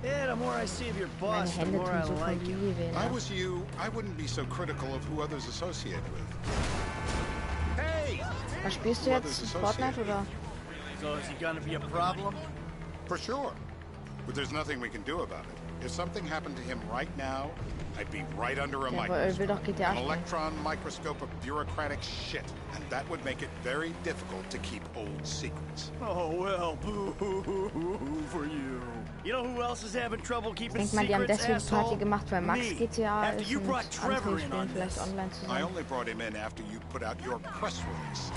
Yeah, the more I see of your Meine boss, the Hände more tun I so like von him. Liebe weh, If I ne? was you, I wouldn't be so critical of who others associate with. Hey! Was spielst du jetzt? Fortnite oder? So is he gonna be a problem? For sure. But there's nothing we can do about it. If something happened to him right now, I'd be right under a Der will microscope. doch GTA An spielen. electron microscope of bureaucratic shit. And that would make it very difficult to keep old secrets. Oh, well, boo-hoo-hoo-hoo for you. You know who else is having trouble Ich keeping denke mal, die haben secrets, deswegen Party asshole? gemacht, weil Max Me. GTA After ist you und brought Trevor andere in spielen on vielleicht this. online I zusammen. only brought him in after you put out your press release.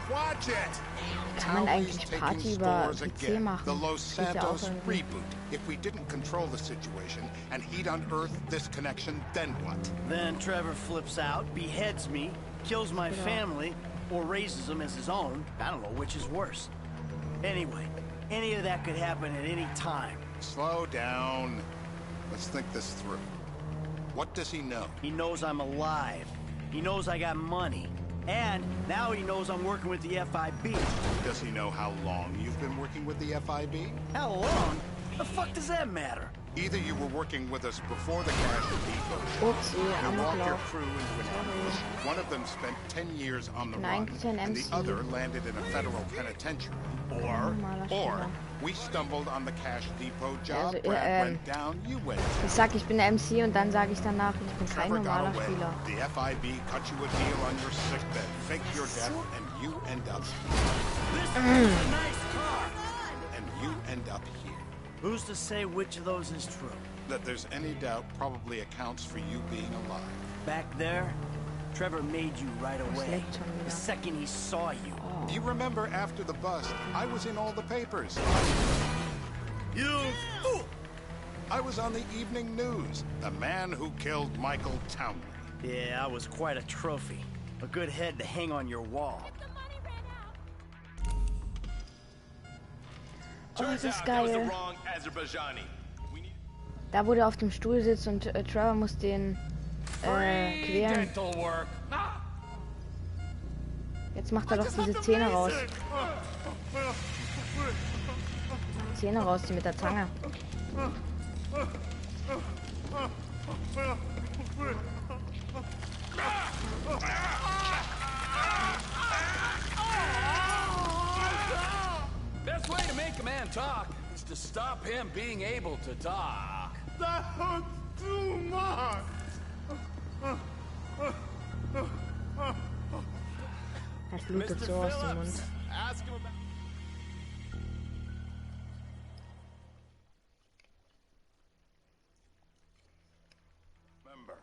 Watch it! Kann man eigentlich Party über PC machen? The Los Geht ja auch Santos irgendwie. reboot. If we didn't control the situation and he'd unearthed this connection, then what? Then Trevor flips out, beheads me, kills my family, or raises them as his own. I don't know which is worse. Anyway, any of that could happen at any time. Slow down. Let's think this through. What does he know? He knows I'm alive. He knows I got money. And now he knows I'm working with the FIB. Does he know how long you've been working with the FIB? How long? The fuck does that matter? Either you were working with us before the Cash Depot show, Upsi, you walked your Amoklauf. crew into an ambush. One of them spent 10 years on the run, Eigentlich ein and the MC. other landed in a federal penitentiary. Or we stumbled on the Cash Depot job, Also, Brad went down, you went. Ich sag, ich bin der MC und dann sage ich danach, ich bin kein Trevor got normaler away. Spieler. The FIB cut you a deal on your sick bed, faked your death, and you end up This is a nice car. and you end up here. Who's to say which of those is true? That there's any doubt probably accounts for you being alive. Back there, Trevor made you right away. leckt schon The wieder. second he saw you. You remember after the bust, I was in all the papers. You fool! I was on the evening news. The man who killed Michael Townley. Yeah, I was quite a trophy. A good head to hang on your wall. Oh, das ist geil. Da, wo der auf dem Stuhl sitzt und Trevor muss den quälen. Jetzt macht er doch diese Zähne raus. Zähne raus, die mit der Zange. Best way to make a man talk is to stop him being able to talk. That's too much. Das blutet so aus dem Mund. Ask him about. Remember,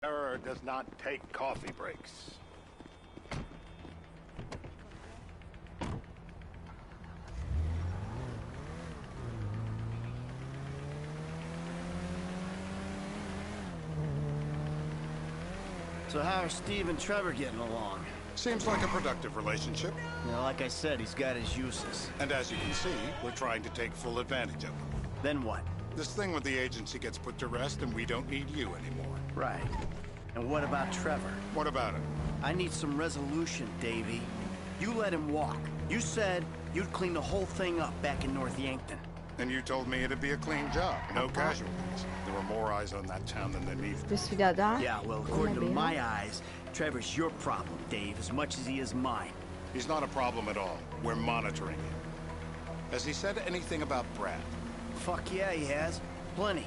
error does not take coffee breaks. So how are Steve and Trevor getting along? Seems like a productive relationship. You know, like I said, he's got his uses. And as you can see, we're trying to take full advantage of them. Then what? This thing with the agency gets put to rest and we don't need you anymore. Right. And what about Trevor? What about it? I need some resolution, Davey. You let him walk. You said you'd clean the whole thing up back in North Yankton. And you told me it'd be a clean job, no casualties. There were more eyes on that town than there needed. Bist wieder da? Yeah, well, according to my eyes, Trevor's your problem, Dave, as much as he is mine. He's not a problem at all. We're monitoring him. Has he said anything about Brad? Fuck yeah, he has. Plenty.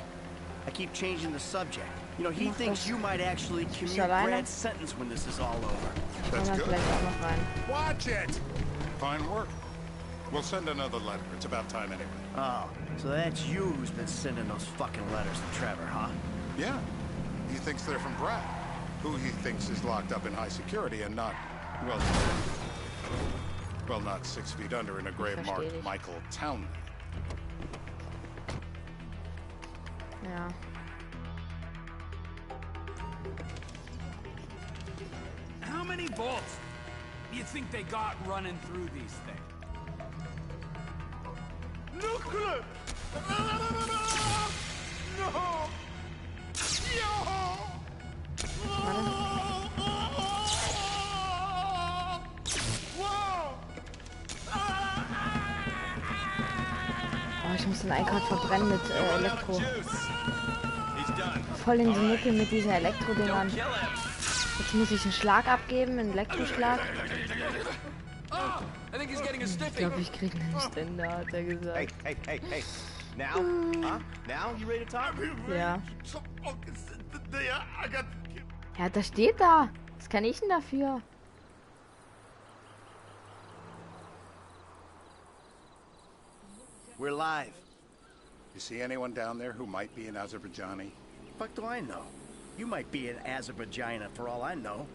I keep changing the subject. You know, he thinks you might actually commute alleine? Brad's sentence when this is all over. That's Kann er good. vielleicht auch noch rein. Watch it! Fine work. We'll send another letter. It's about time anyway. Oh, so that's you who's been sending those fucking letters to Trevor, huh? Yeah. He thinks they're from Brad, who he thinks is locked up in high security and not, well, not 6 feet under in a grave marked Michael Townley. Ja. How many bolts do you think they got running through these things? Nuclear! No! Oh, ich muss müssen einen gerade verbrennen mit Elektro. Voll in die Nickel mit diesen Elektrodingern. Jetzt muss ich einen Schlag abgeben, einen Elektroschlag. Ich glaube, ich krieg einen Ständer, hat er gesagt. Hey. Now? Now? You ready to talk? Ja. Ja, das steht da. Was kann ich denn dafür? We're live. You see anyone down there who might be an Azerbaijani? Fuck do I know? You might be an Azerbaijani for all I know.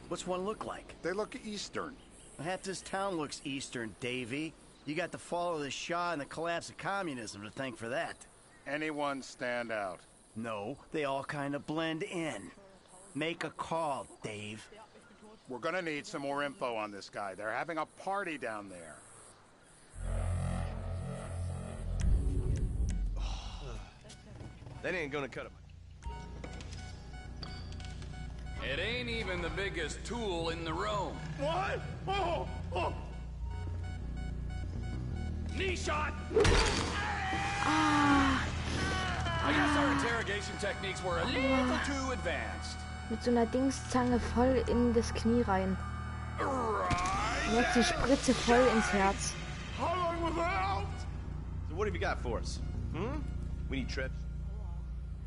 What's one look like? They look Eastern. Half this town looks Eastern, Davy. You got the fall of the Shah and the collapse of communism to thank for that. Anyone stand out? No, they all kind of blend in. Make a call, Dave. We're gonna need some more info on this guy. They're having a party down there. That ain't gonna cut him. It ain't even the biggest tool in the room. What? Oh. Knee shot! I guess our interrogation techniques were a little too advanced. Mit so einer Dingszange voll in das Knie rein. Und jetzt die Spritze voll ins Herz. How long was I out? So what have you got for us? We need trips.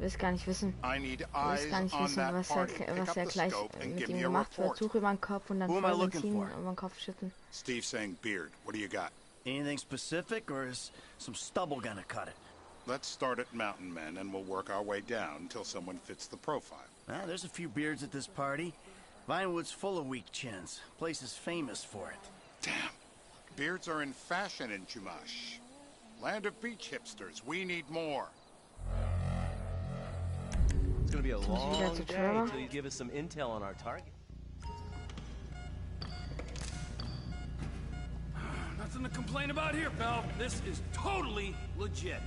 Ich will gar nicht wissen. I need Ich eyes will gar nicht on wissen, that was party. Pick er up the gleich scope and mit give ihm me a gemacht wird. report. Tuch über den Kopf und dann Who am I voll looking Benzin for? über den Kopf schütten. Steve saying beard. What do you got? Anything specific, or is some stubble gonna cut it? Let's start at Mountain Men and we'll work our way down until someone fits the profile. There's a few beards at this party. Vinewood's full of weak chins. Place is famous for it. Damn. Beards are in fashion in Chumash. Land of beach hipsters. We need more. It's gonna be a Jetzt muss ich wieder long zu day Trevor. until you give us some intel on our target. Nothing to complain about here, pal. This is totally legit.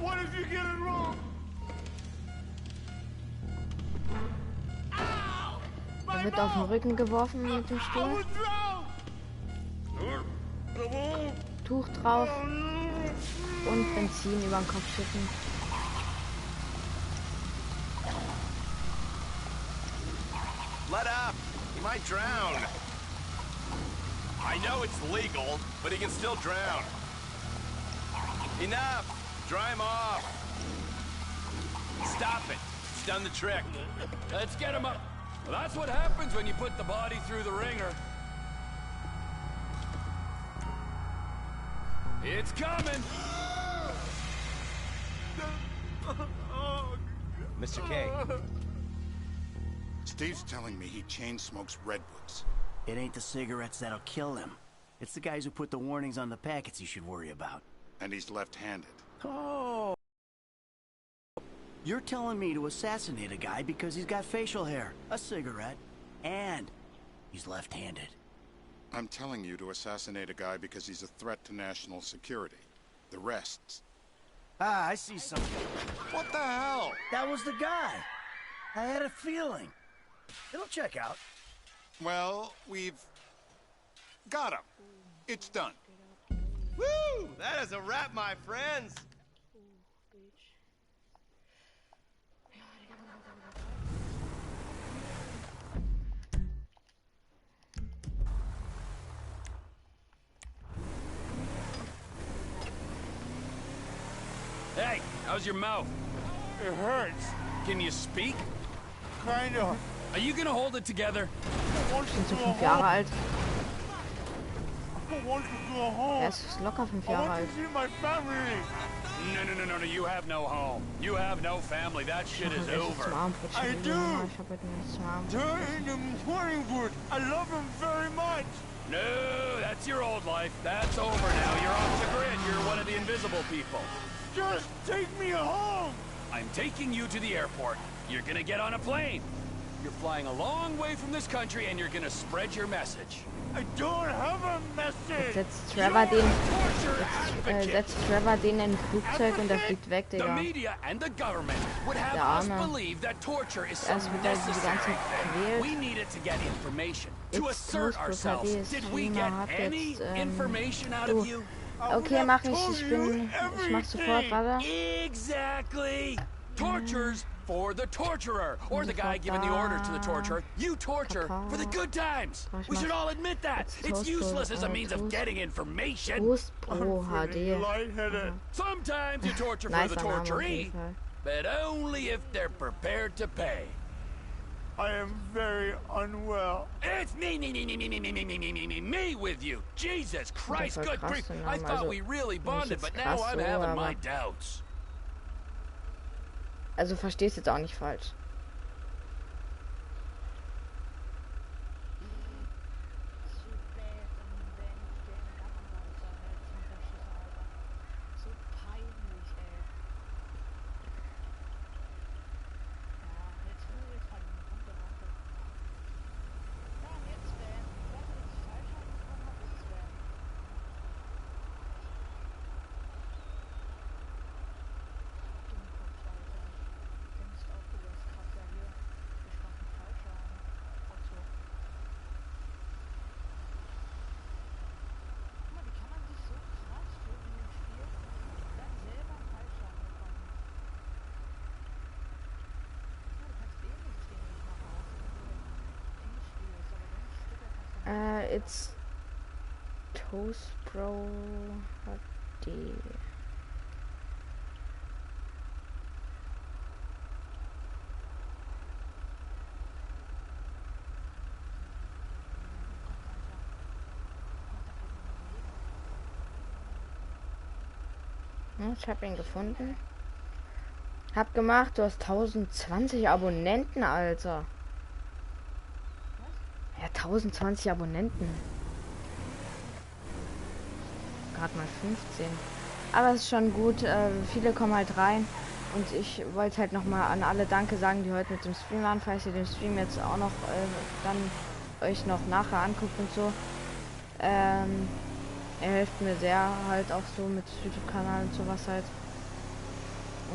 What if you get it wrong? Ow! Er wird auf den Rücken geworfen mit dem I Stuhl. was drowned! Tuch drauf und Benzin über den Kopf schütten. Let up! He might drown. I know it's legal, but he can still drown. Enough! Dry him off! Stop it! It's done the trick. Let's get him up. Well, that's what happens when you put the body through the ringer. It's coming! Mr. K, Steve's telling me he chain smokes redwoods. It ain't the cigarettes that'll kill him. It's the guys who put the warnings on the packets you should worry about. And he's left-handed. Oh. You're telling me to assassinate a guy because he's got facial hair, a cigarette, and he's left-handed. I'm telling you to assassinate a guy because he's a threat to national security. The rest... I see something. What the hell? That was the guy. I had a feeling. It'll check out. Well, we've... got him. It's done. woo! That is a wrap, my friends. Hey, how's your mouth? It hurts. Can you speak? Kinda. Are you gonna hold it together? I want Sind to so go 5 Jahre home. alt. I want to go home. Er ist locker 5 I Jahre want alt. to see my family. No, you have no home. You have no family. That shit is Ich hab over. zum Abendbrot I schon do. wieder. Ich hab heute nichts zum Abendbrot. Turn him morning wood. I love him very much. No, that's your old life. That's over now. You're off the grid. You're one of the invisible people. Just take me home. I'm taking you to the airport. You're gonna get on a plane. You're flying a long way from this country and you're gonna spread your message. I don't have a message. Setzt Trevor den, Torture advocate. setzt Trevor den in ein Flugzeug und er fliegt weg, The Digga. media and the government would have Der us Arme. believe that torture is some Erst wird er die necessary ganze thing. quält. We needed to get information to Jetzt assert Toast ourselves. Blockade ist Did we Streamer, get hat any jetzt, information out du, of you? Okay, mach ich. Ich mach sofort, warte. Exactly. Tortures for the torturer, or the guy giving the order to the torturer. You torture for the good times. We should all admit that. It's useless as a means of getting information. Toast Pro HD. Sometimes you torture for the torturee, but only if they're prepared to pay. I am very unwell. It's me with you. Jesus Christ, good grief. I thought we really bonded, but now I'm having my doubts. Also verstehst jetzt auch nicht falsch. It's Toast Pro HD. Ich habe ihn gefunden. Hab gemacht, du hast 1020 Abonnenten, Alter. Ja, 1020 Abonnenten. Gerade mal 15. Aber es ist schon gut. Viele kommen halt rein. Und ich wollte halt nochmal an alle Danke sagen, die heute mit dem Stream waren. Falls ihr den Stream jetzt auch noch dann euch noch nachher anguckt und so. Er hilft mir sehr halt auch so mit YouTube-Kanal und sowas halt.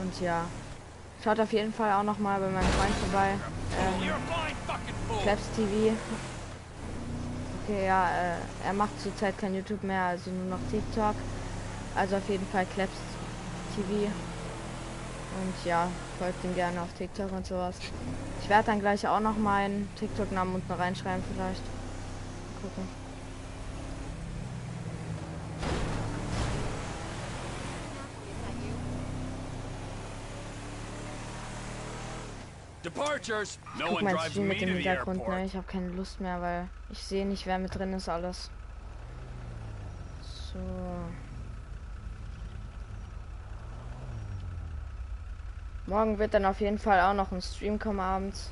Und ja. Schaut auf jeden Fall auch nochmal bei meinem Freund vorbei. Clapzz TV. Okay, ja, er macht zurzeit kein YouTube mehr, also nur noch TikTok. Also auf jeden Fall Clapzz TV. Und ja, folgt ihm gerne auf TikTok und sowas. Ich werde dann gleich auch noch meinen TikTok-Namen unten reinschreiben vielleicht. Mal gucken. Departures. No Guck one mal, drives Stream me mit dem to the Hintergrund, airport. ne? Ich habe keine Lust mehr, weil ich sehe nicht, wer mit drin ist, alles. So. Morgen wird dann auf jeden Fall auch noch ein Stream kommen abends.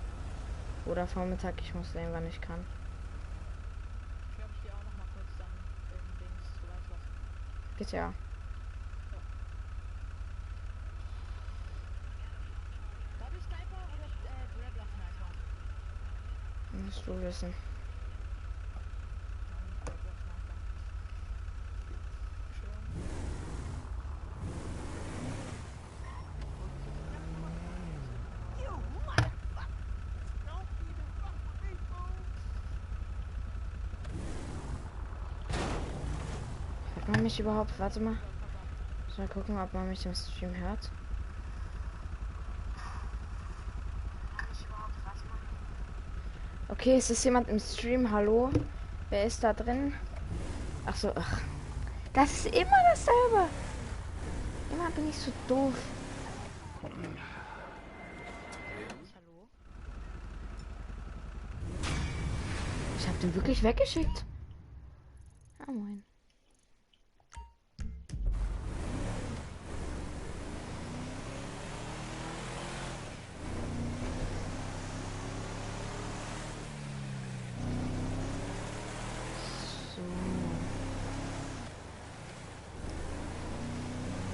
Oder Vormittag, ich muss sehen, wann ich kann. Geht ja. Musst du wissen. Hört man mich überhaupt? Warte mal. Ich mal gucken, ob man mich im Stream hört. Okay, ist es jemand im Stream? Hallo? Wer ist da drin? Ach so, ach. Das ist immer dasselbe. Immer bin ich so doof. Hallo? Ich habe den wirklich weggeschickt. Ah, moin.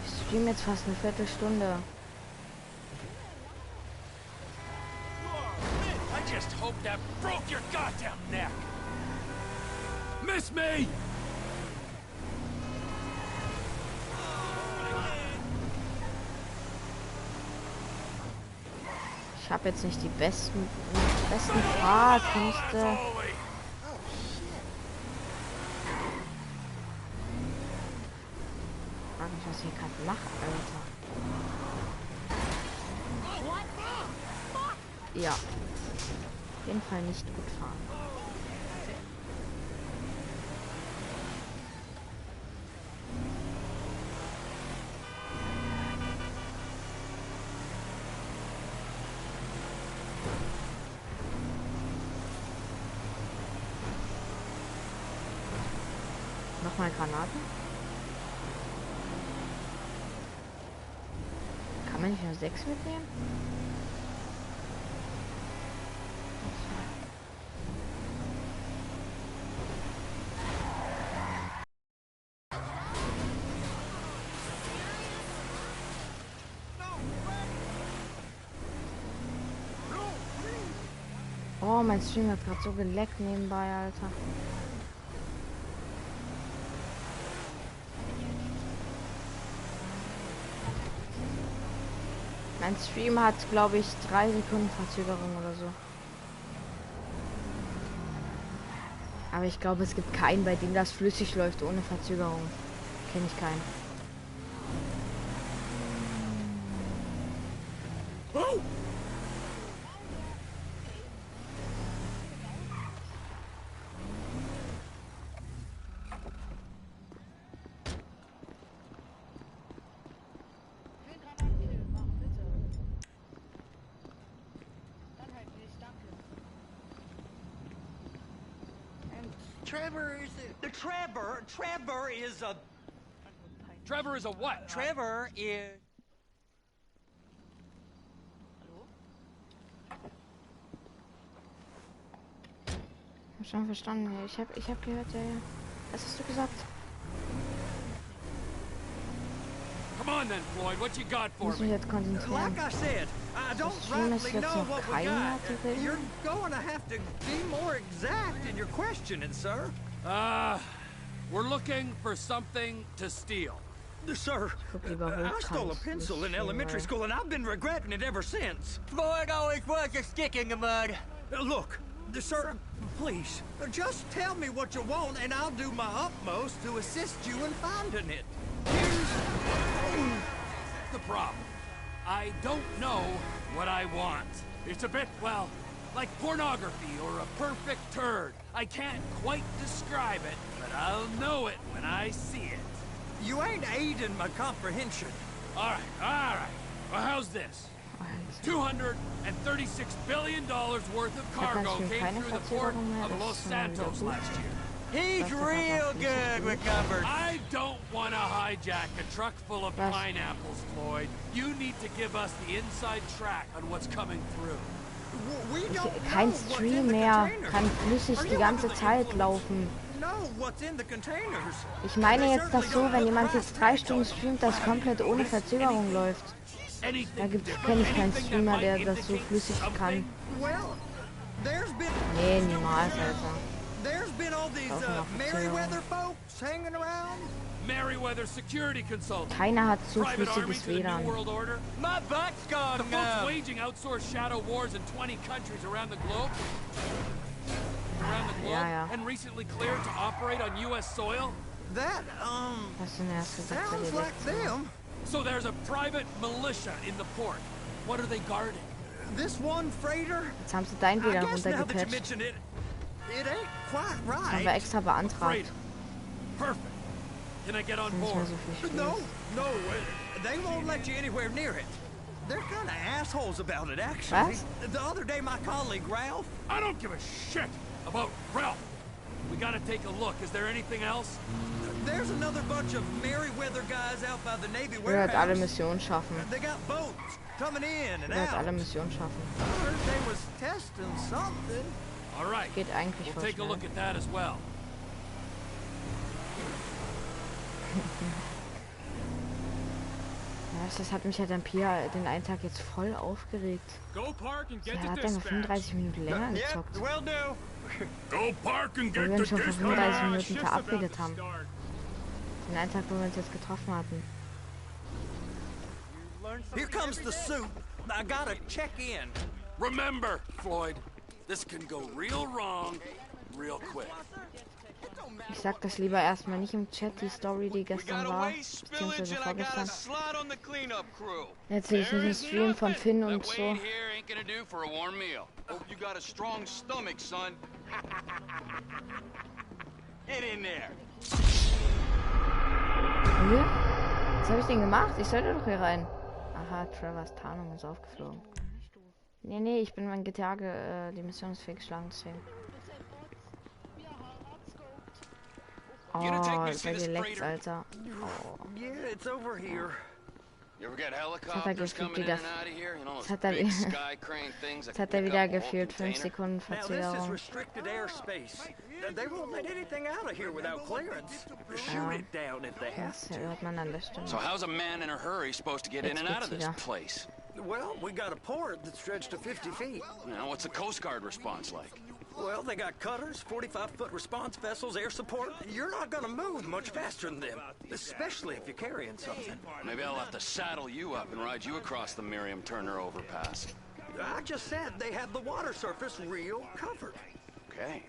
Ich stream jetzt fast eine Viertelstunde. I just hope that broke your goddamn neck. Miss me! Ich habe jetzt nicht die besten Fahrkünste. Mach, Alter. Ja. Auf jeden Fall nicht gut fahren. Nochmal Granaten. Kann man nicht nur 6 mitnehmen? Oh, mein Stream hat gerade so geleckt nebenbei, Alter. Mein Stream hat, glaube ich, 3 Sekunden Verzögerung oder so. Aber ich glaube, es gibt keinen, bei dem das flüssig läuft ohne Verzögerung. Kenne ich keinen. Oh! Trevor is a what? Trevor is... Ich hab schon verstanden. Ich hab gehört, ja. Was hast du gesagt? Come on then, Floyd. What you got Ich for muss mich me? jetzt konzentrieren. Like I said, I don't Stream ist rightly jetzt know noch what we keiner, got. die will. You're going to have to be more exact in your questioning, sir. We're looking for something to steal. Sir, guck lieber I hoch, stole a kannst pencil nicht in stehen, elementary weil- school, and I've been regretting it ever since. Floyd always was a stick in the mud. Look, sir, please, just tell me what you want, and I'll do my utmost to assist you in finding it. The problem. I don't know what I want. It's a bit, well, like pornography or a perfect turd. I can't quite describe it, but I'll know it when I see it. You ain't aiding my comprehension. All right. Well, how's this? $236 billion worth of cargo came through the port of Los Santos last year. He's real good with numbers. I don't want to hijack a truck full of pineapples, Floyd. You need to give us the inside track on what's coming through. We don't Kein know what's in Stream the mehr containers. kann flüssig Are die you ganze under the Zeit influence? laufen. Know what's in the containers. Ich meine They jetzt das certainly so, don't wenn look jemand right. jetzt 3 Stunden streamt, das komplett ohne Verzögerung läuft. Da kenne ich keinen Streamer, der das so flüssig kann. Well, there's been Nee, niemals, Alter. there's been all these Auch noch Merryweather folks hanging around. Merryweather Security Consultant. Keiner hat so Private army flüssiges to the New WLAN. World Order. My butt's gone The folks numb. waging outsourced shadow wars in 20 countries around the globe. Ja. And recently cleared to operate on U.S. soil. That Hast du denn erst gesagt, sounds like them. So there's a private militia in the port. What are they guarding? This one freighter. Jetzt haben sie dein I WLAN guess now that you runtergepatcht. mention it, it ain't quite Das haben wir right. extra beantragt. Freighter. Perfect. Can I get on Nicht mehr board? so viel No, Stress. no, they won't let you anywhere near it. They're kind of assholes about it, actually. Was? The other day, my colleague Ralph. I don't give a shit about Ralph. We gotta take a look. Is there anything else? There's another bunch of Merryweather guys out by the Navy Oder halt alle warehouse. Missionen schaffen. They got boats coming in and Oder halt out. alle Missionen schaffen. Heard they was testing something. All right. Geht eigentlich We'll voll take a schnell. look at that as well. Ja, das hat mich halt dann Pia den einen Tag jetzt voll aufgeregt. Go park and Ja, get er to hat dann noch dispatch. 35 Minuten länger gezockt. will do. Go park and Weil get wir to uns schon vor dispatch. 35 Minuten Shift's verabredet about to haben. start. Den einen Tag, wo wir uns jetzt getroffen hatten. Here comes the soup. I gotta check in. Remember, Floyd, this can go real wrong real quick. It don't Ich sag das lieber erstmal nicht im Chat, die Story, die gestern war, beziehungsweise vorgestern. Jetzt sehe ich nicht im Stream von Finn und so. Hier? Was habe ich denn gemacht? Ich sollte doch hier rein. Aha, Travers Tarnung ist aufgeflogen. Nee, ich bin mein GTA, die Mission ist fehlgeschlagen, deswegen. Oh, bei dir leckt's, Alter. Oh. Jetzt hat er wieder gefühlt 5 Sekunden Verzögerung. Das hört man an der Stimme. So how's a man in a hurry supposed to get in and out of this place? Well, we got a port that stretched to 50 feet. Now, what's the Coast Guard response like? Well, they got cutters, 45-foot response vessels, air support. You're not gonna move much faster than them, especially if you're carrying something. Maybe I'll have to saddle you up and ride you across the Miriam Turner overpass. I just said they have the water surface real covered. Okay.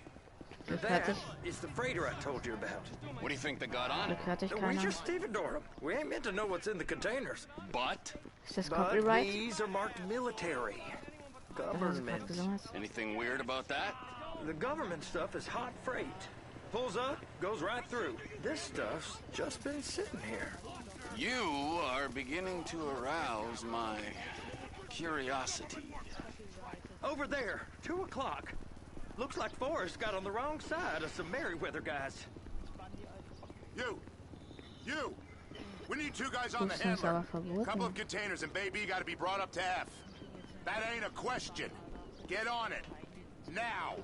That is the freighter I told you about. What do you think they got on it? We just stevedore them. We ain't meant to know what's in the containers. But? Ist das Copyright? These are marked military. Government. Anything weird about that? The government stuff is hot freight. Pulls up, goes right through. This stuff's just been sitting here. You are beginning to arouse my curiosity. Over there, 2 o'clock. Looks like Forrest got on the wrong side of some Merryweather guys. You! We need 2 guys on the handler. A couple of containers and Baby gotta be brought up to F. That ain't a question. Get on it. Now!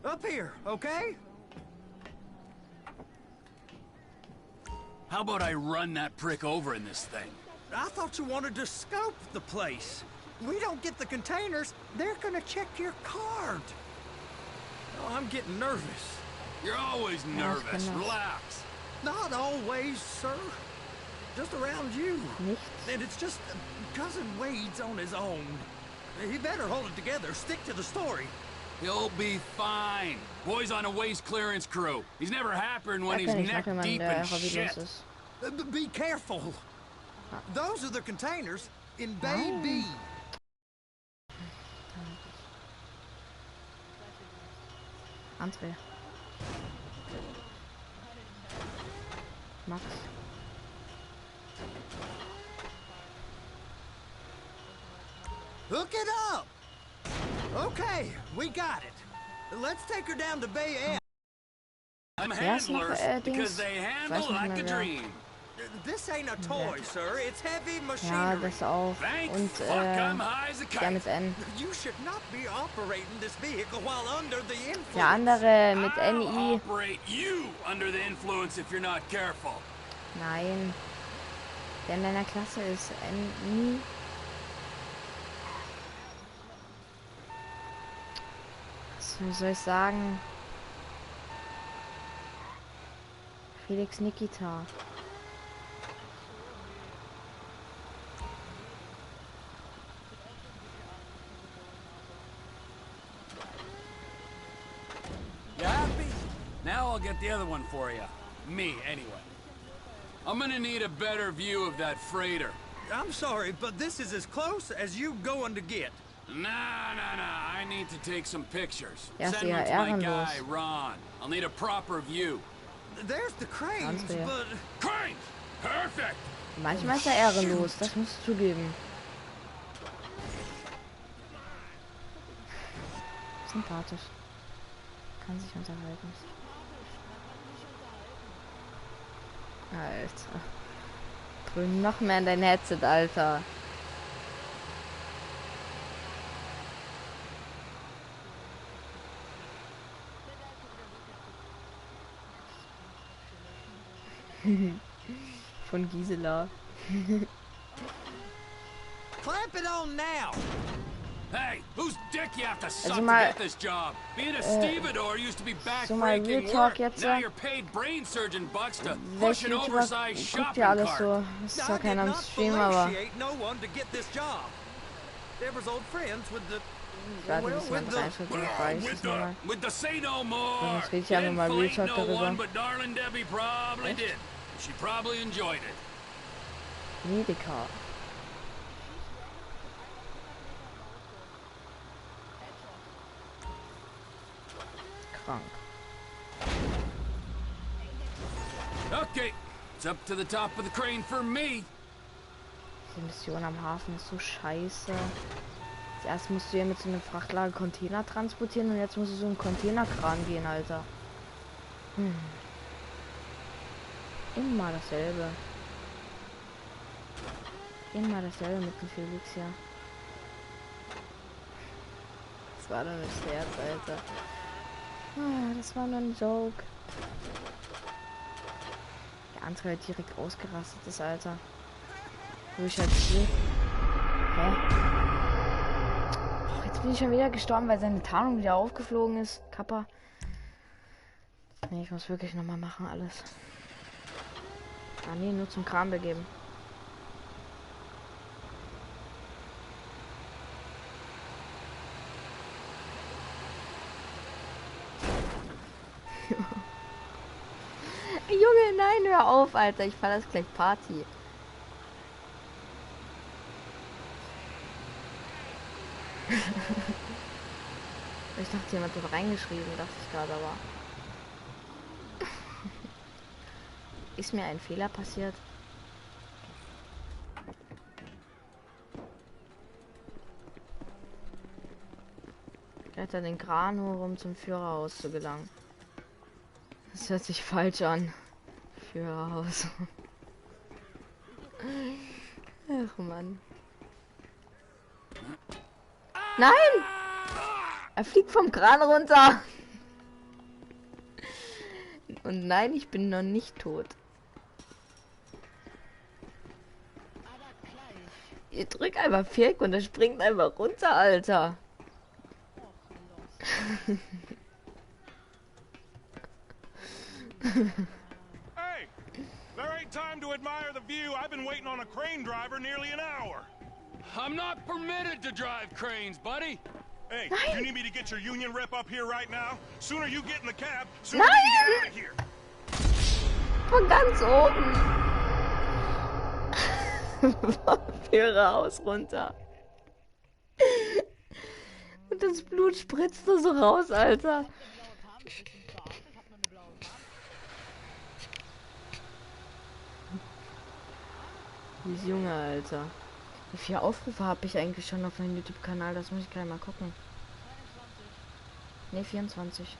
Up here, okay? How about I run that prick over in this thing? I thought you wanted to scope the place. We don't get the containers, they're gonna check your card. Oh, I'm getting nervous. You're always nervous. Relax. Not always, sir. Just around you. And it's just Cousin Wade's on his own. He better hold it together. Stick to the story. He'll be fine. Boy's on a waste clearance crew. He's never happier when he's neck deep in shit. Be careful. Those are the containers in Bay B. André. Max. Hook it up! Okay, we got it. Let's take her down to Bay F. I'm handlers because they handle like a dream. This ain't a toy, sir. It's heavy machinery. Ja, das auch. Und der mit N. You should not be operating this vehicle while under the influence. Der andere mit NI. Operate you under the influence if you're not careful. Nein. Der in deiner Klasse ist NI. Wie soll ich sagen? Felix Nikita. You happy? Now I'll get the other one for you. Me, anyway. I'm gonna need a better view of that freighter. I'm sorry, but this is as close as you going to get. Nah. I need to take some pictures. Ja, Send them to my guy, Ron. I'll need a proper view. There's the cranes, but... Cranes! Perfect! Manchmal ist er ehrenlos, das musst du zugeben. Sympathisch. Kann sich unterhalten. Alter. Drück noch mehr in dein Headset, Alter. Von Gisela. Clamp it on now. Hey, whose dick you have to suck to get this job? Being a stevedore used to be back-breaking work. Now you're paid brain surgeon bucks to push an oversized shopping cart. So. Das ist zwar keiner am Stream, aber... Deborah's old friends with the... Warte, bis man 3 Schritte weiß es nochmal. With the say no more. Sonst rede ich einfach mal Real Talk darüber. But darling Debbie probably did. She probably enjoyed it. Medica. Krank. Okay, it's up to the top of the crane for me. Die Mission am Hafen ist so scheiße. Erst musst du hier mit so einem Frachtlager Container transportieren und jetzt musst du so einen Containerkran gehen, Alter. Immer dasselbe. Immer dasselbe mit dem Felix hier. Das war doch ein Scherz, Alter. Ah, das war nur ein Joke. Der andere hat direkt ausgerastet ist, Alter. Wo ich halt sehe. Hä? Oh, jetzt bin ich schon wieder gestorben, weil seine Tarnung wieder aufgeflogen ist. Kappa. Nee, ich muss wirklich nochmal machen, alles. Ah, nee, nur zum Kran begeben. Junge, nein, hör auf, Alter. Ich fahr das gleich Party. Ich dachte, jemand hat reingeschrieben, dachte ich gerade, aber... Ist mir ein Fehler passiert? Kletter den Kran hoch, um zum Führerhaus zu gelangen. Das hört sich falsch an. Führerhaus. Ach Mann. Nein! Er fliegt vom Kran runter. Und nein, ich bin noch nicht tot. Ihr drückt einfach Viereck und er springt einfach runter, Alter. Hey, there ain't time to admire the view. I've been waiting on a crane driver nearly an hour. I'm not permitted to drive cranes, buddy. Hey, you need me to get your union rep up here right now? Sooner you get in the cab, sooner we can get out of here. Von ganz oben. Vom Führerhaus runter. Und das Blut spritzt nur so raus, Alter. Dieses Junge, Alter. Wie viele Aufrufe habe ich eigentlich schon auf meinem YouTube-Kanal? Das muss ich gleich mal gucken. Ne, 24.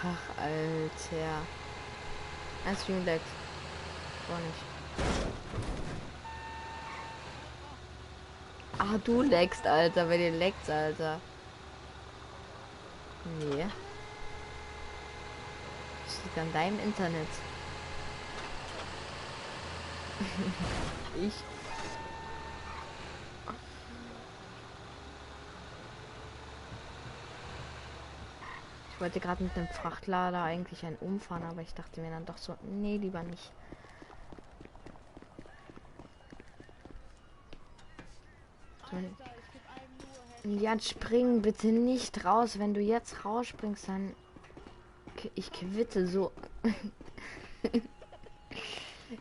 Ach, Alter. Ein Stream leckt. Gar nicht. Ah, du leckst, Alter. Weil ihr leckt, Alter. Nee. Das liegt an deinem Internet. Ich wollte gerade mit dem Frachtlader eigentlich einen umfahren, aber ich dachte mir dann doch so, nee, lieber nicht. Ja, spring bitte nicht raus. Wenn du jetzt rausspringst, dann ich quitte so.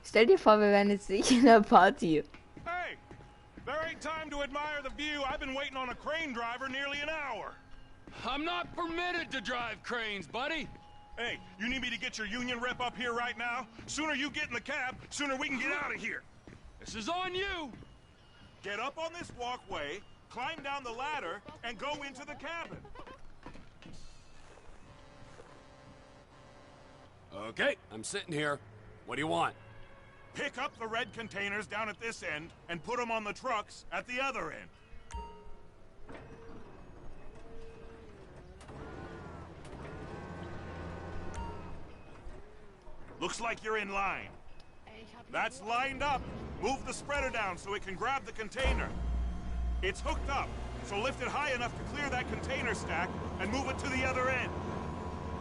Stell dir vor, wir wären jetzt nicht in der Party. Hey, there ain't time to admire the view. I've been waiting on a crane driver nearly an hour. I'm not permitted to drive cranes, buddy. Hey, you need me to get your union rep up here right now? Sooner you get in the cab, sooner we can get out of here. This is on you. Get up on this walkway, climb down the ladder, and go into the cabin. Okay, I'm sitting here. What do you want? Pick up the red containers down at this end and put them on the trucks at the other end. Looks like you're in line. That's lined up. Move the spreader down so it can grab the container. It's hooked up, so lift it high enough to clear that container stack and move it to the other end.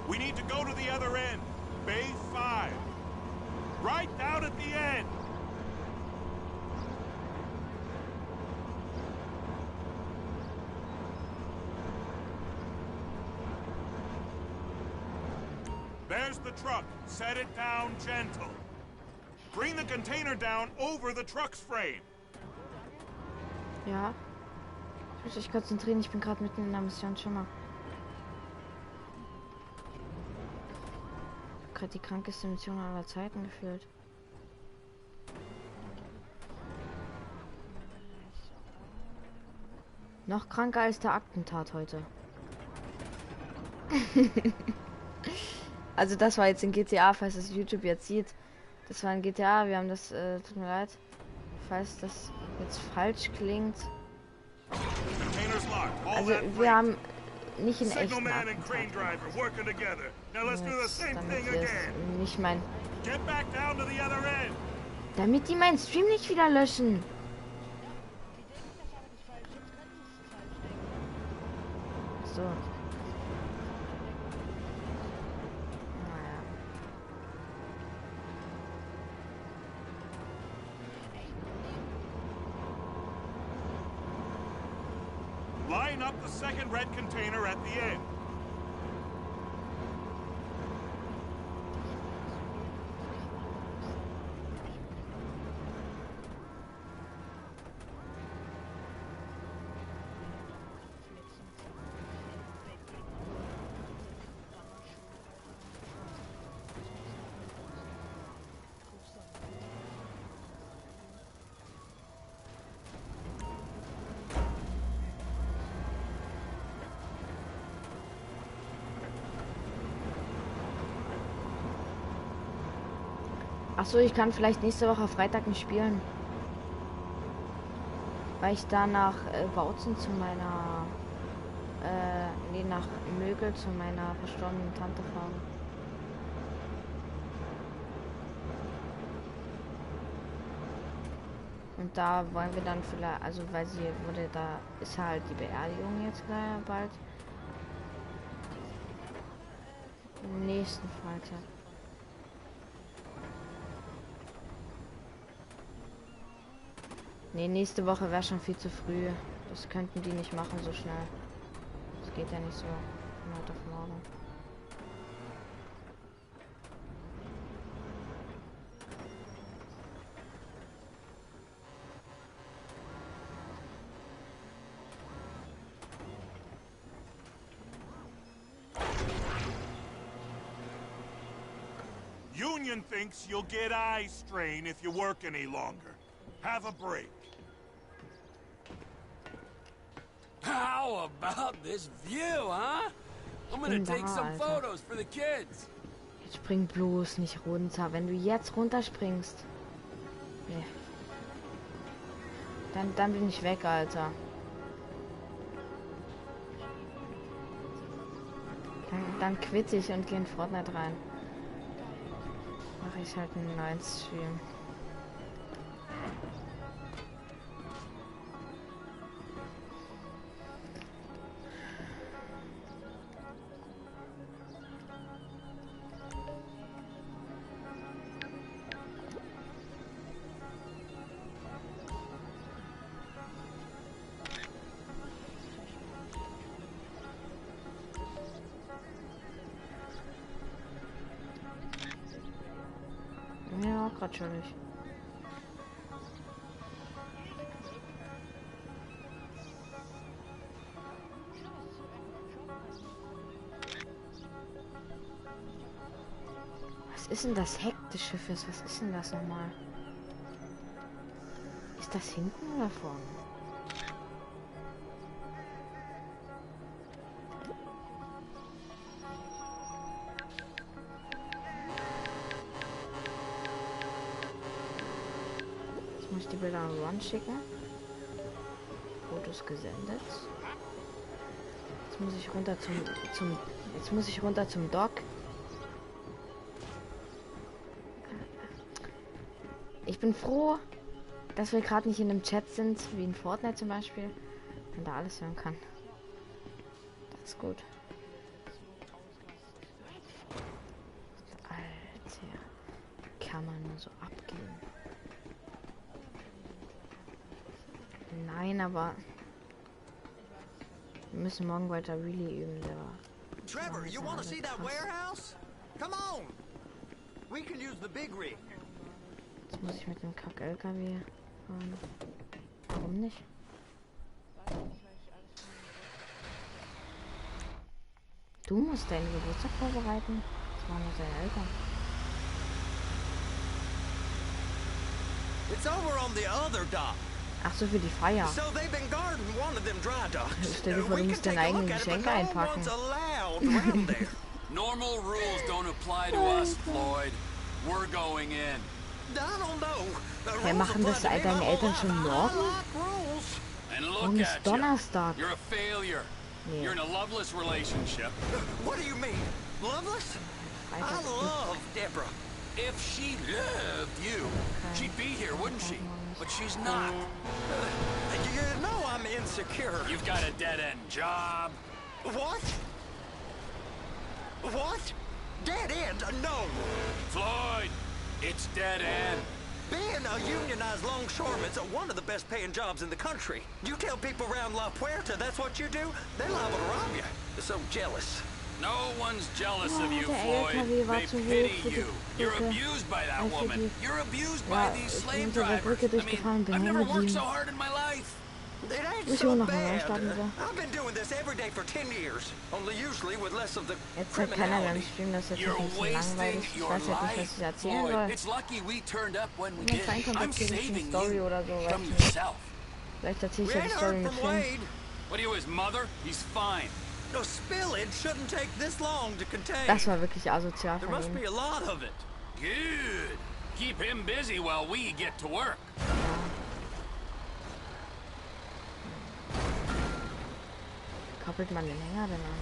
We need to go to the other end. Bay 5. Right down at the end. There's the truck. Set it down gentle. Bring the container down over the truck's frame. Ja. Ich muss mich konzentrieren, ich bin gerade mitten in der Mission schon mal. Gerade die krankeste Mission aller Zeiten gefühlt. Noch kranker als der Attentat heute. Also das war jetzt in GTA, falls das YouTube jetzt sieht. Das war in GTA, wir haben das, tut mir leid, falls das jetzt falsch klingt. Also wir haben nicht in echten Attentat. Nicht mein... Damit die meinen Stream nicht wieder löschen. So. Line up the second red container at the end. Achso, ich kann vielleicht nächste Woche Freitag nicht spielen. Weil ich da nach Bautzen zu meiner... nee, nach Mögel zu meiner verstorbenen Tante fahre. Und da wollen wir dann vielleicht... Also, weil sie wurde da... Ist halt die Beerdigung jetzt bald. Nächsten Freitag. Nee, nächste Woche wäre schon viel zu früh. Das könnten die nicht machen so schnell. Das geht ja nicht so von heute auf morgen. Union thinks you'll get eye strain if you work any longer. Have a break. How about this view, huh? I'm gonna take some photos for the kids. Jetzt spring bloß nicht runter. Wenn du jetzt runterspringst. Nee. Dann bin ich weg, Alter. Dann quitte ich und gehe in Fortnite rein. Mache ich halt einen neuen Stream. Ja, gerade schon nicht. Was ist denn das Heck des Schiffes? Was ist denn das nochmal? Ist das hinten oder vorne? Muss ich die Bilder an Run schicken. Fotos gesendet. Jetzt muss ich runter jetzt muss ich runter zum Dock. Ich bin froh, dass wir gerade nicht in einem Chat sind, wie in Fortnite zum Beispiel. Man da alles hören kann. Das ist gut. Alter. Kann man nur so abgehen. Nein, aber wir müssen morgen weiter Really üben, Trevor, you want to see that warehouse? Come on. We can use the big rig. Jetzt muss ich mit dem Kack-LKW fahren. Warum nicht? Du musst deinen Geburtstag vorbereiten. Das waren ja deine Eltern. It's over on the other dock. Ach so, für die Feier. So they've been guarding one of them dry docks. Stell dir vor, du musst deine eigenen Geschenke einpacken. Normal rules don't apply to us, Floyd. We're going in. Wir machen das seit deine Eltern schon morgen? And Morgen look ist at you. Donnerstag. You're a failure. Nee. You're in a loveless relationship. What do you mean? Loveless? I love Deborah. If she loved you, she'd be here, wouldn't she? But she's not. You know I'm insecure. You've got a dead-end job. What? What? Dead end? No. Floyd, it's dead end. Being a unionized longshoreman's one of the best paying jobs in the country. You tell people around La Puerta that's what you do, they're liable to rob you. They're so jealous. No one's jealous of you, der Floyd. LKW war They zu hoch pity für die you. You're Brücke. abused by that Weil für woman. die- You're abused Ja, by these ich slave bin unter der drivers. Brücke I durchgefahren, bin I've hängen never worked geblieben. so hard in my life. It ain't Muss ich so auch noch mal bad. starten wieder. I've been doing this every day for 10 years, only usually with less of the Jetzt sagt keiner beim criminality. Stream, dass jetzt You're ein bisschen wasting langweilig ist. Ich your weiß halt nicht, was life, ich erzählen Floyd. soll. It's lucky we turned up when we Wenn did. es reinkommt, I'm erzähle ich eine saving Story you oder so. Weiß from nicht. yourself. Vielleicht erzähle ich We ja die ain't Story heard mit from Finn. Wade. What are you, his mother? He's fine. No, spillage shouldn't take this long to contain. Das war wirklich asozial There von must ihm. be a lot of it. Good. Keep him busy while we get to work. Koppelt man den Hänger denn an?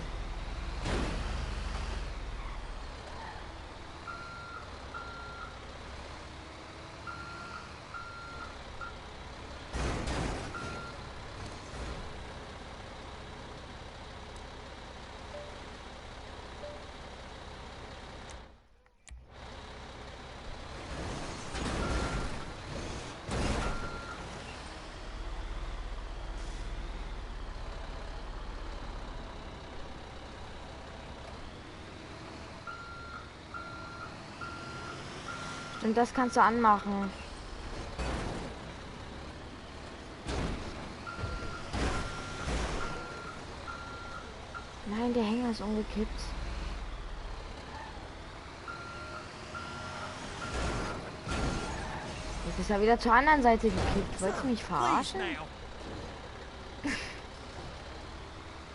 Und das kannst du anmachen. Nein, der Hänger ist umgekippt. Jetzt ist er wieder zur anderen Seite gekippt. Wolltest du mich verarschen?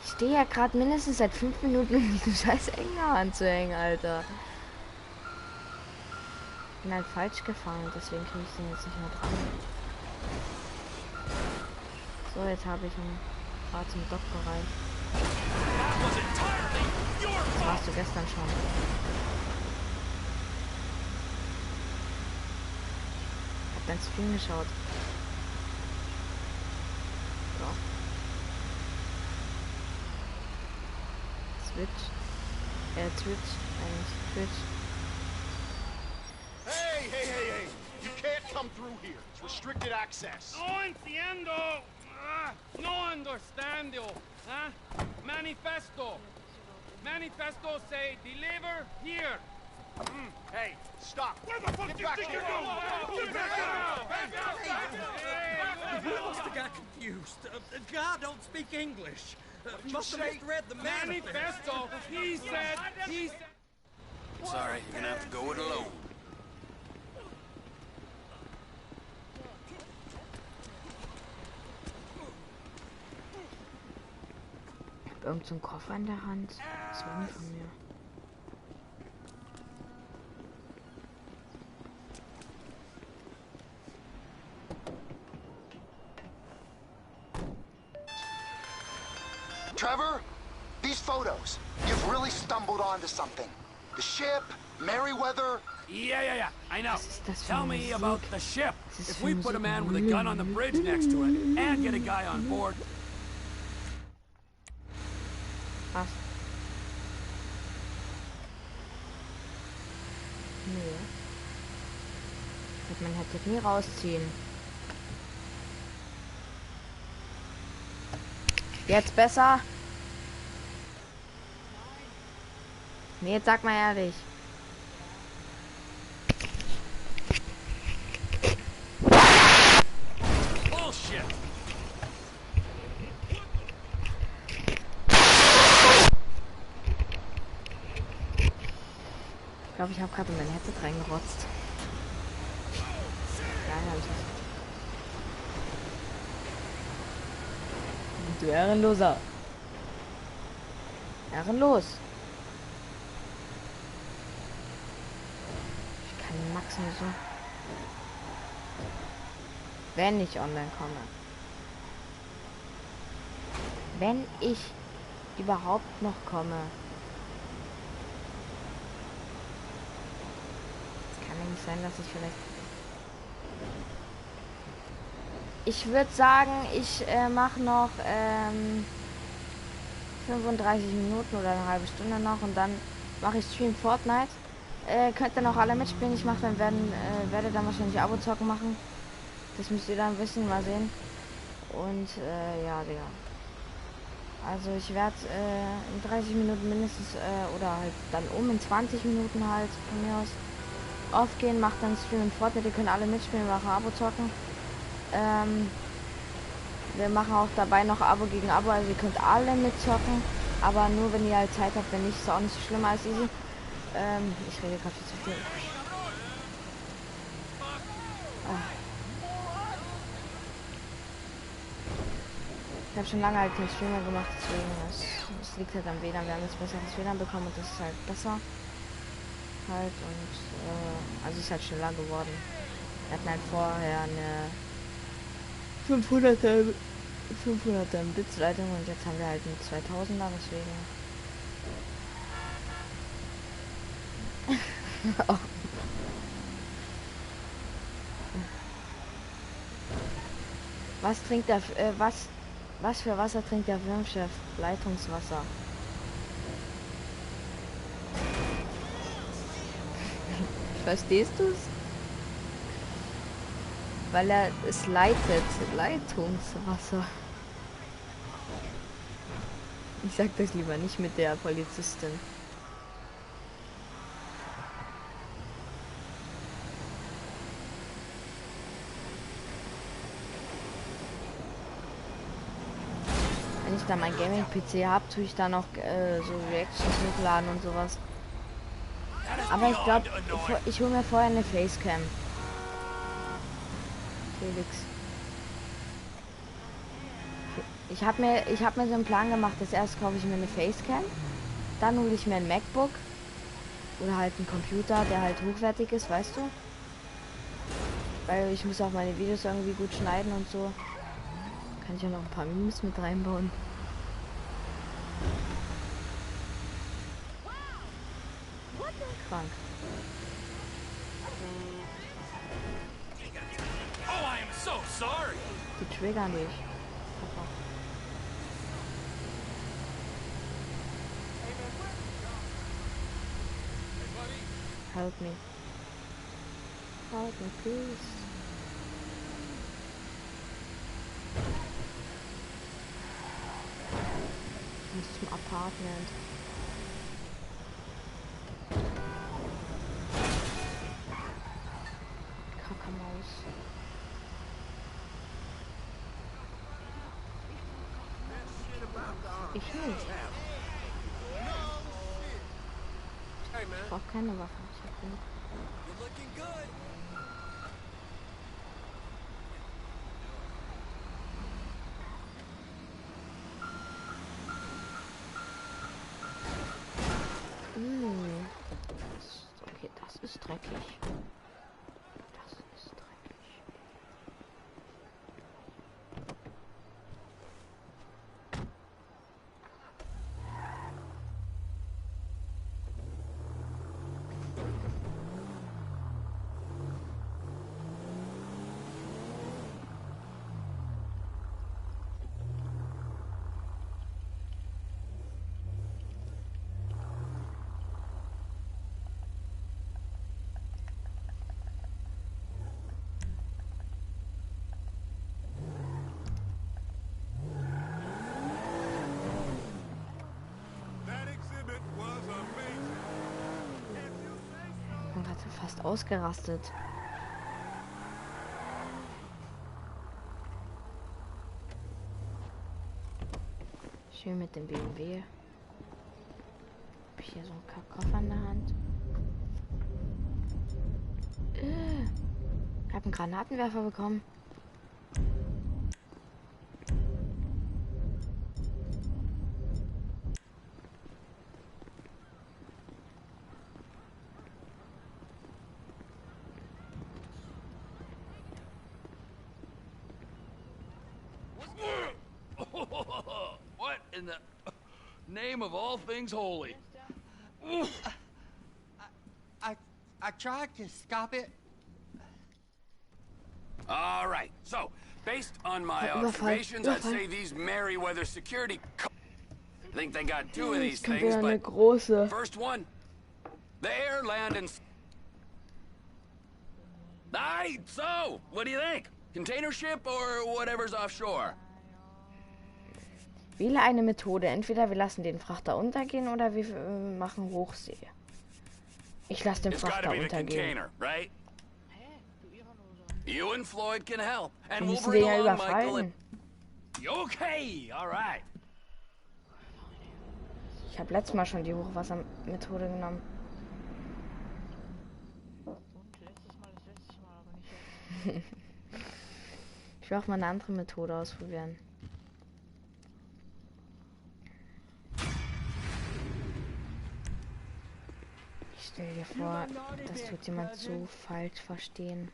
Ich stehe ja gerade mindestens seit 5 Minuten, um diesen scheiß Hänger anzuhängen, Alter. Ich bin halt falsch gefahren, deswegen kriege ich den jetzt nicht mehr dran. So, jetzt habe ich ihn. Fahr zum Dockbereich. Das warst du gestern schon. Hab dein Stream geschaut. So. Twitch, eigentlich Twitch. Hey! You can't come through here. It's restricted access. No entiendo. No understando. Manifesto. Manifesto say deliver here. Hey, stop. Where the fuck do you think you're going? I must have got confused. God don't speak English. Must have misread the Manifesto. He said. Sorry, you're gonna have to go it alone. Ich hab irgend so einen Koffer in der Hand. Was war denn von mir? Trevor, these photos, you've really stumbled onto something. The ship, Merryweather. Yeah. I know. Was ist das für Tell me Musik? about the ship. Was ist If für we put a Musik? man with a gun on the bridge next to it and get a guy on board, Was? Nee. Ich mein Headset nie rausziehen. Jetzt besser? Nee, jetzt sag mal ehrlich. Bullshit. Ich glaube, ich habe gerade in mein Headset reingerotzt. Nein, habe ich nicht. Du Ehrenloser. Ehrenlos. Ich kann Max nur so. Wenn ich online komme. Wenn ich überhaupt noch komme. Es kann ja nicht sein, dass ich vielleicht... Ich würde sagen, ich mache noch 35 Minuten oder eine halbe Stunde noch und dann mache ich Stream Fortnite. Könnt dann auch alle mitspielen. Ich mache dann werde dann wahrscheinlich Abo-Zocken machen. Das müsst ihr dann wissen, mal sehen. Und ja, Digga. Also ich werde in 30 Minuten mindestens oder halt dann in 20 Minuten halt von mir aus aufgehen, macht dann Stream in Fortnite. Ihr könnt alle mitspielen, machen Abo-Zocken. Wir machen auch dabei noch Abo gegen Abo, also ihr könnt alle mitzocken, aber nur wenn ihr halt Zeit habt, wenn nicht, ist auch nicht so schlimm, als easy. Ich rede gerade viel zu viel. Ich habe schon lange halt keinen Streamer gemacht, deswegen es liegt halt am WLAN. Wir haben jetzt besseres WLAN bekommen und das ist halt besser. Halt und also ist halt schneller geworden. Wir hatten halt vorher eine 500er Blitzleitung und jetzt haben wir halt eine 2000er, deswegen. Oh. Was trinkt der was für Wasser trinkt der Firmenchef? Leitungswasser. Verstehst du's? Weil er es leitet. Leitungswasser. Ich sag das lieber nicht mit der Polizistin. Wenn ich da mein Gaming-PC habe, tue ich da noch so Reactions hochladen und sowas. Aber ich glaube, ich hole mir vorher eine Facecam. Felix. Ich habe mir so einen Plan gemacht, dass erst kaufe ich mir eine Facecam, dann hole ich mir ein MacBook oder halt einen Computer, der halt hochwertig ist, weißt du? Weil ich muss auch meine Videos irgendwie gut schneiden und so. Kann ich auch noch ein paar Memes mit reinbauen. Krank. Oh, I am so sorry. Die triggern dich. Help me. Help me, please. Ich muss zum Apartment. Kackermaus. Ich nicht. Ich brauche keine Waffen. Ich hab genug. Okay, das ist dreckig. Das ist dreckig. So fast ausgerastet. Schön mit dem BMW. Hab ich hier so einen Koffer in der Hand. Ich habe einen Granatenwerfer bekommen. What in the name of all things holy? I tried to stop it. All right, so based on my observations, I'd say these Merryweather security. I think they got two of these things, but first one, the air, land, and. Aye, so what do you think? Container ship or whatever's offshore? Wähle eine Methode. Entweder wir lassen den Frachter untergehen oder wir machen Hochsee. Ich lasse den Frachter untergehen. Right? You and Floyd can help, and Wir we'll müssen bring den ja along Michael überfallen. and... Okay, all right. Ich habe letztes Mal schon die Hochwassermethode genommen. Ich will auch mal eine andere Methode ausprobieren. Ich stell dir vor, das tut jemand so falsch verstehen.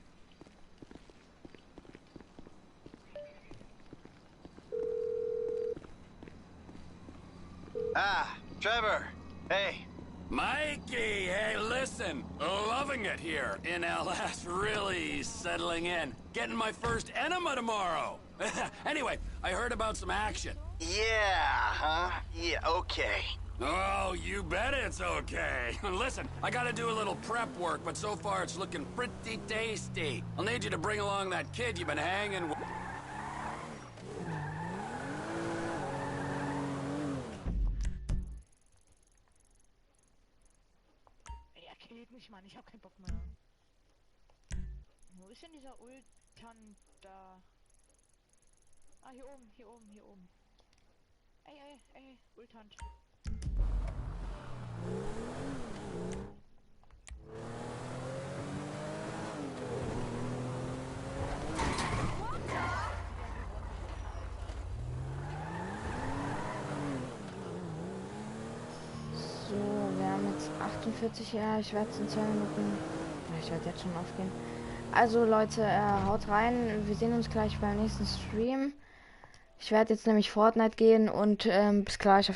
Ah, Trevor. Hey. Mikey, hey, listen. Loving it here in LS. Really settling in. Getting my first enema tomorrow. Anyway, I heard about some action. Yeah, huh? Yeah, okay. Oh, you bet it's okay. Listen, I gotta do a little prep work, but so far it's looking pretty tasty. I'll need you to bring along that kid you've been hanging with. Mann, ich hab keinen Bock mehr. Wo ist denn dieser Ultan da? Ah, hier oben, hier oben, hier oben. Ey, Ultant. So, wir haben jetzt 48, ja, ich werde es in 2 Minuten, ich werde jetzt schon aufgehen. Also Leute, haut rein, wir sehen uns gleich beim nächsten Stream. Ich werde jetzt nämlich Fortnite gehen und bis gleich.